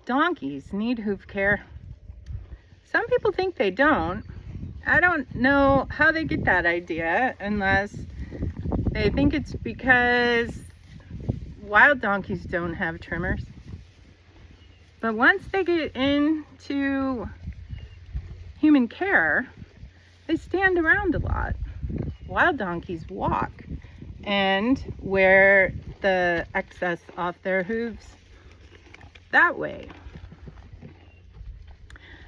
donkeys need hoof care. Some people think they don't. I don't know how they get that idea unless they think it's because wild donkeys don't have trimmers. But once they get into human care, they stand around a lot. Wild donkeys walk and wear the excess off their hooves that way.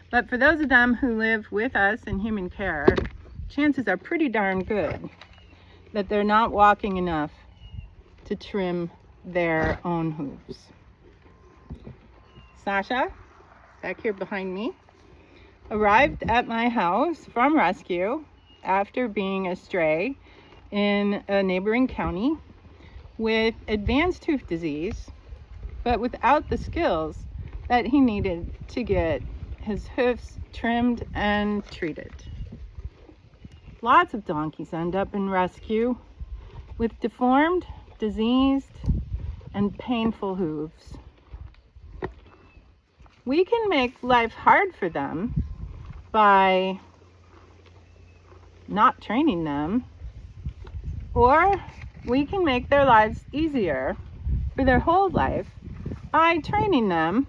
But for those of them who live with us in human care, chances are pretty darn good that they're not walking enough to trim their own hooves. Sasha, back here behind me, arrived at my house from rescue after being a stray in a neighboring county with advanced hoof disease, but without the skills that he needed to get his hoofs trimmed and treated. Lots of donkeys end up in rescue with deformed, diseased, and painful hooves. We can make life hard for them by not training them, or we can make their lives easier for their whole life by training them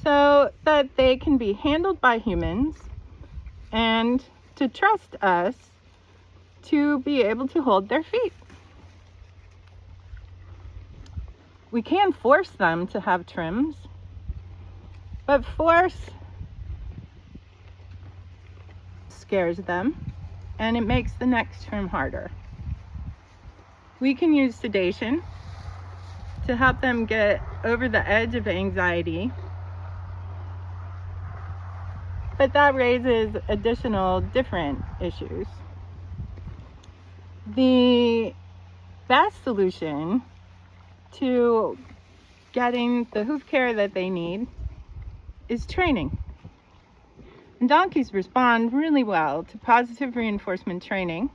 so that they can be handled by humans and to trust us to be able to hold their feet. We can force them to have trims, but force scares them and it makes the next trim harder. We can use sedation to help them get over the edge of anxiety, but that raises additional different issues. The best solution to getting the hoof care that they need is training. And donkeys respond really well to positive reinforcement training.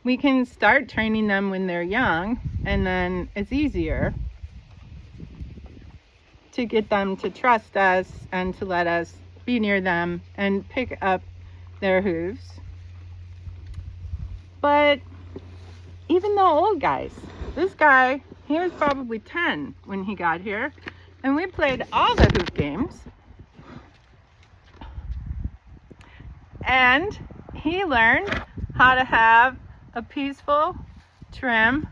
We can start training them when they're young, and then it's easier to get them to trust us and to let us be near them and pick up their hooves. But even the old guys, this guy, he was probably 10 when he got here, and we played all the hoof games. And he learned how to have a peaceful trim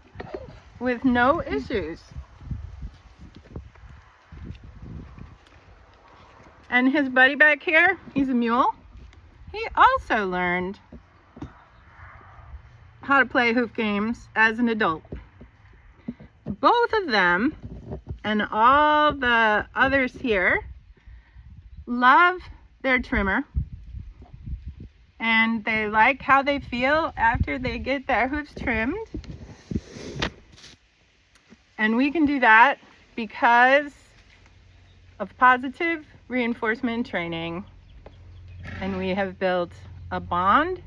with no issues. And his buddy back here, he's a mule. He also learned how to play hoof games as an adult. Both of them and all the others here love their trimmer, and they like how they feel after they get their hoofs trimmed. And we can do that because of positive reinforcement training. And we have built a bond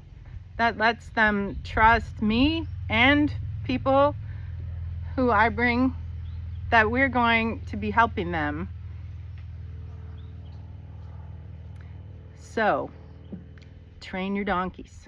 that lets them trust me and people who I bring, that we're going to be helping them. So, train your donkeys.